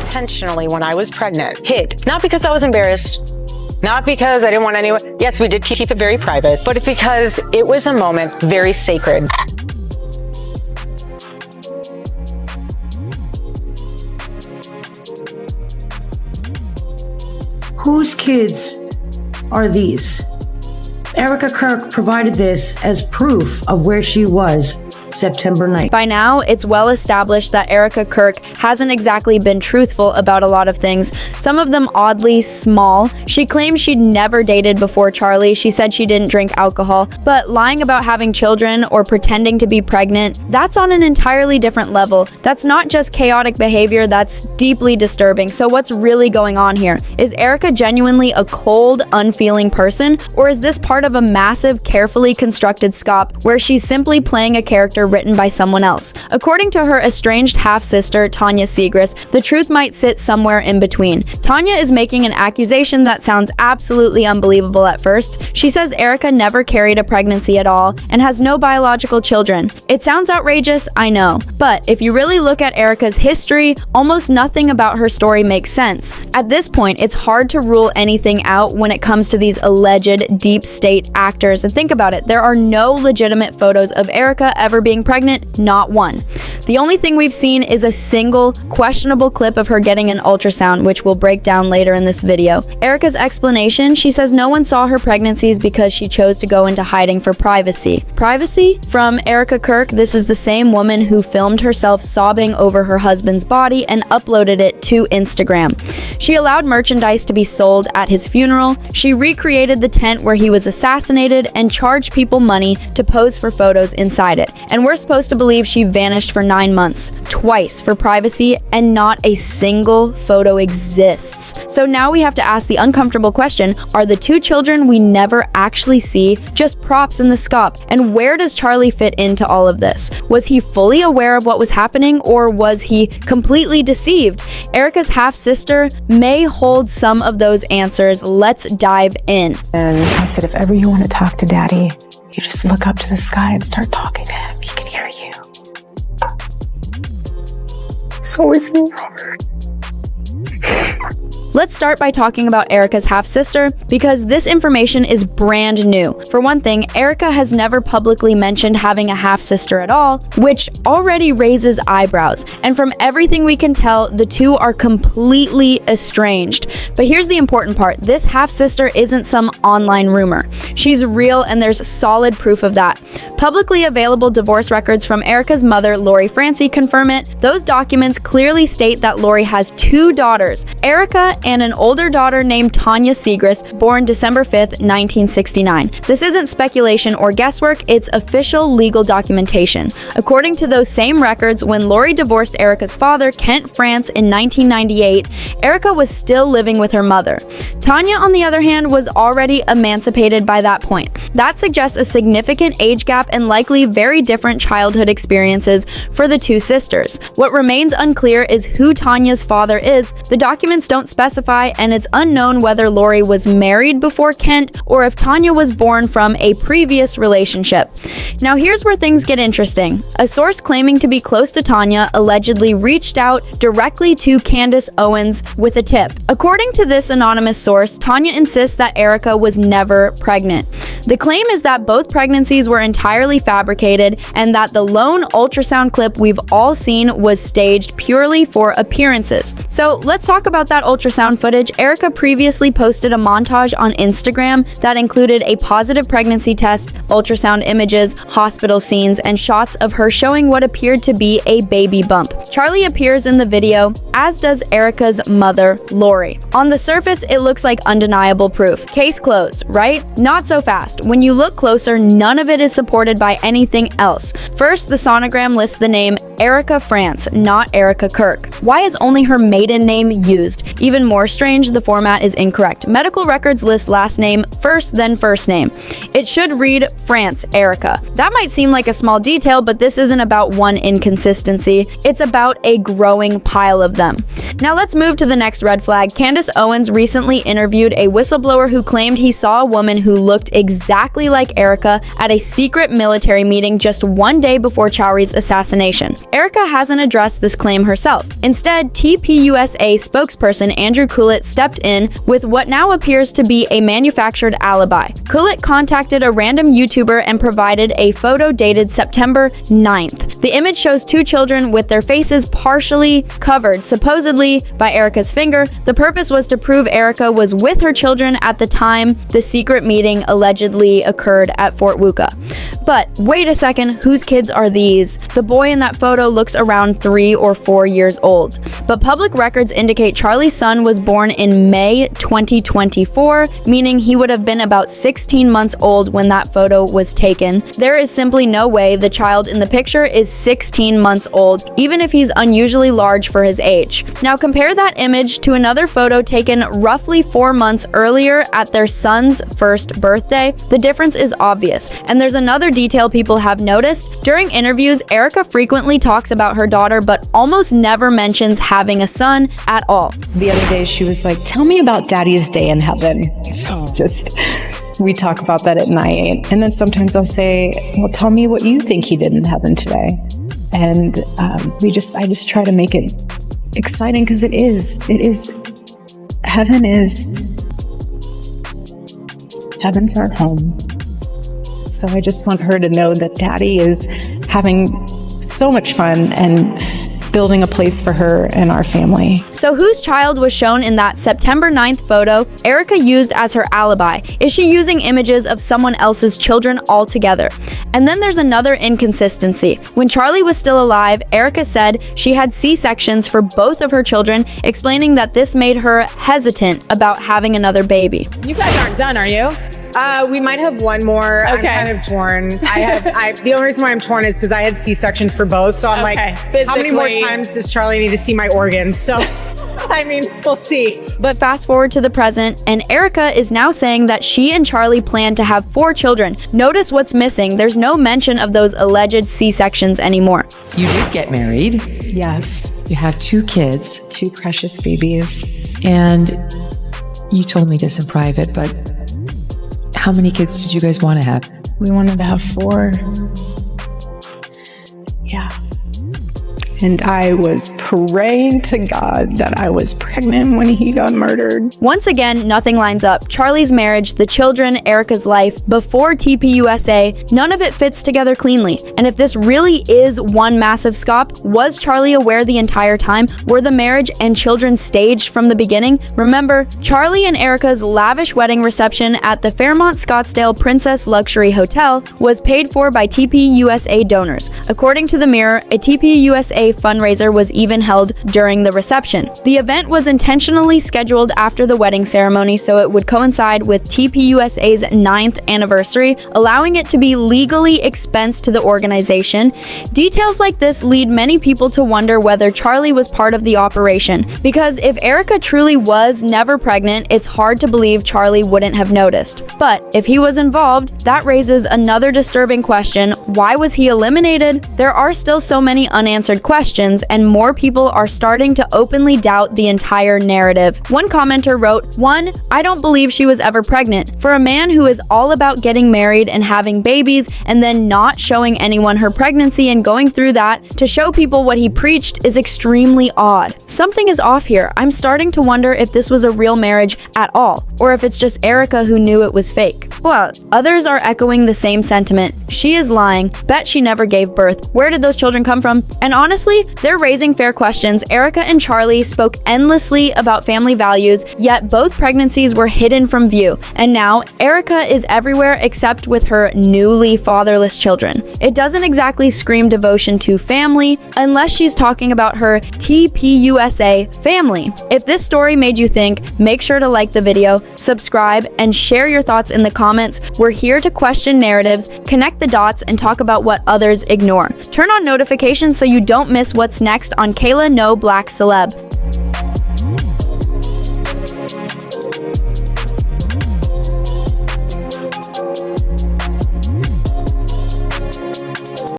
intentionally, when I was pregnant, hid. Not because I was embarrassed, not because I didn't want anyone. Yes, we did keep it very private, but because it was a moment very sacred. Whose kids are these? Erika Kirk provided this as proof of where she was September 9th. By now, it's well established that Erika Kirk hasn't exactly been truthful about a lot of things, some of them oddly small. She claimed she'd never dated before Charlie. She said she didn't drink alcohol, but lying about having children or pretending to be pregnant, that's on an entirely different level. That's not just chaotic behavior, that's deeply disturbing. So what's really going on here? Is Erika genuinely a cold, unfeeling person, or is this part of a massive, carefully constructed scope where she's simply playing a character written by someone else? According to her estranged half-sister, Tanya Segrist, the truth might sit somewhere in between. Tanya is making an accusation that sounds absolutely unbelievable at first. She says Erika never carried a pregnancy at all and has no biological children. It sounds outrageous, I know, but if you really look at Erika's history, almost nothing about her story makes sense. At this point, it's hard to rule anything out when it comes to these alleged deep state actors. And think about it, there are no legitimate photos of Erika ever being pregnant, not one. The only thing we've seen is a single questionable clip of her getting an ultrasound, which we'll break down later in this video. Erika's explanation, she says no one saw her pregnancies because she chose to go into hiding for privacy. Privacy? From Erika Kirk, this is the same woman who filmed herself sobbing over her husband's body and uploaded it to Instagram. She allowed merchandise to be sold at his funeral. She recreated the tent where he was assassinated and charged people money to pose for photos inside it. And we're supposed to believe she vanished for 9 months, twice for privacy, and not a single photo exists. So now we have to ask the uncomfortable question, are the two children we never actually see just props in the scope? And where does Charlie fit into all of this? Was he fully aware of what was happening, or was he completely deceived? Erika's half-sister may hold some of those answers. Let's dive in. And I said, if ever you want to talk to Daddy, you just look up to the sky and start talking to him. He can hear you. So is me, Robert. Let's start by talking about Erika's half-sister, because this information is brand new. For one thing, Erika has never publicly mentioned having a half-sister at all, which already raises eyebrows. And from everything we can tell, the two are completely estranged. But here's the important part. This half-sister isn't some online rumor. She's real, and there's solid proof of that. Publicly available divorce records from Erika's mother, Lori Francie, confirm it. Those documents clearly state that Lori has 2 daughters, Erika and an older daughter named Tanya Segrist, born December 5th, 1969. This isn't speculation or guesswork, it's official legal documentation. According to those same records, when Lori divorced Erika's father, Kent France, in 1998, Erika was still living with her mother. Tanya, on the other hand, was already emancipated by that point. That suggests a significant age gap and likely very different childhood experiences for the two sisters. What remains unclear is who Tanya's father is. The documents don't specify, and it's unknown whether Lori was married before Kent or if Tanya was born from a previous relationship. Now here's where things get interesting. A source claiming to be close to Tanya allegedly reached out directly to Candace Owens with a tip. According to this anonymous source, Tanya insists that Erika was never pregnant. The claim is that both pregnancies were entirely fabricated and that the lone ultrasound clip we've all seen was staged purely for appearances. So let's talk about that ultrasound footage. Erika previously posted a montage on Instagram that included a positive pregnancy test, ultrasound images, hospital scenes, and shots of her showing what appeared to be a baby bump. Charlie appears in the video, as does Erika's mother, Lori. On the surface, it looks like undeniable proof. Case closed, right? Not so fast. When you look closer, none of it is supported by anything else. First, the sonogram lists the name Erika France, not Erika Kirk. Why is only her maiden name used? Even more strange, the format is incorrect. Medical records list last name first, then first name. It should read France Erika. That might seem like a small detail, but this isn't about one inconsistency. It's about a growing pile of them. Now let's move to the next red flag. Candace Owens recently interviewed a whistleblower who claimed he saw a woman who looked exactly like Erika at a secret military meeting just one day before Chowry's assassination. Erika hasn't addressed this claim herself. Instead, TPUSA spokesperson Andrew Kulit stepped in with what now appears to be a manufactured alibi. Kulit contacted a random YouTuber and provided a photo dated September 9th. The image shows two children with their faces partially covered, supposedly by Erika's finger. The purpose was to prove Erika was with her children at the time the secret meeting allegedly occurred at Fort Wuka. But wait a second, whose kids are these? The boy in that photo looks around 3 or 4 years old. But public records indicate Charlie's son was born in May 2024, meaning he would have been about 16 months old when that photo was taken. There is simply no way the child in the picture is 16 months old, even if he's unusually large for his age. Now compare that image to another photo taken roughly 4 months earlier at their son's first birthday. The difference is obvious. And there's another detail people have noticed. During interviews, Erika frequently talks about her daughter, but almost never mentions having a son at all. The other day she was like, tell me about Daddy's day in heaven. So we talk about that at night. And then sometimes I'll say, well, tell me what you think he did in heaven today. And I just try to make it exciting, because heaven's our home. So I just want her to know that Daddy is having so much fun and building a place for her and our family. So whose child was shown in that September 9th photo Erika used as her alibi? Is she using images of someone else's children altogether? And then there's another inconsistency. When Charlie was still alive, Erika said she had C-sections for both of her children, explaining that this made her hesitant about having another baby. You guys aren't done, are you? We might have one more. Okay. I'm kind of torn. The only reason why I'm torn is because I had C-sections for both. So I'm like, how many more times does Charlie need to see my organs? So, I mean, we'll see. But fast forward to the present, and Erika is now saying that she and Charlie plan to have 4 children. Notice what's missing. There's no mention of those alleged C-sections anymore. You did get married. Yes. You have 2 kids. 2 precious babies. And you told me this in private, but how many kids did you guys want to have? We wanted to have 4. Yeah. And I was praying to God that I was pregnant when he got murdered. Once again, nothing lines up. Charlie's marriage, the children, Erika's life, before TPUSA, none of it fits together cleanly. And if this really is one massive scop, was Charlie aware the entire time? Were the marriage and children staged from the beginning? Remember, Charlie and Erika's lavish wedding reception at the Fairmont Scottsdale Princess Luxury Hotel was paid for by TPUSA donors. According to the Mirror, a TPUSA fundraiser was even held during the reception. The event was intentionally scheduled after the wedding ceremony so it would coincide with TPUSA's 9th anniversary, allowing it to be legally expensed to the organization. Details like this lead many people to wonder whether Charlie was part of the operation, because if Erika truly was never pregnant, it's hard to believe Charlie wouldn't have noticed. But if he was involved, that raises another disturbing question: why was he eliminated? There are still so many unanswered questions, and more people are starting to openly doubt the entire narrative. One commenter wrote, I don't believe she was ever pregnant. For a man who is all about getting married and having babies and then not showing anyone her pregnancy and going through that to show people what he preached is extremely odd. Something is off here. I'm starting to wonder if this was a real marriage at all, or if it's just Erika who knew it was fake. Well, others are echoing the same sentiment. She is lying. Bet she never gave birth. Where did those children come from? And honestly, they're raising fair questions. Erika and Charlie spoke endlessly about family values, yet both pregnancies were hidden from view. And now, Erika is everywhere except with her newly fatherless children. It doesn't exactly scream devotion to family, unless she's talking about her TPUSA family. If this story made you think, make sure to like the video, subscribe, and share your thoughts in the comments. We're here to question narratives, connect the dots, and talk about what others ignore. Turn on notifications so you don't miss what's next on Kayla No Black Celeb.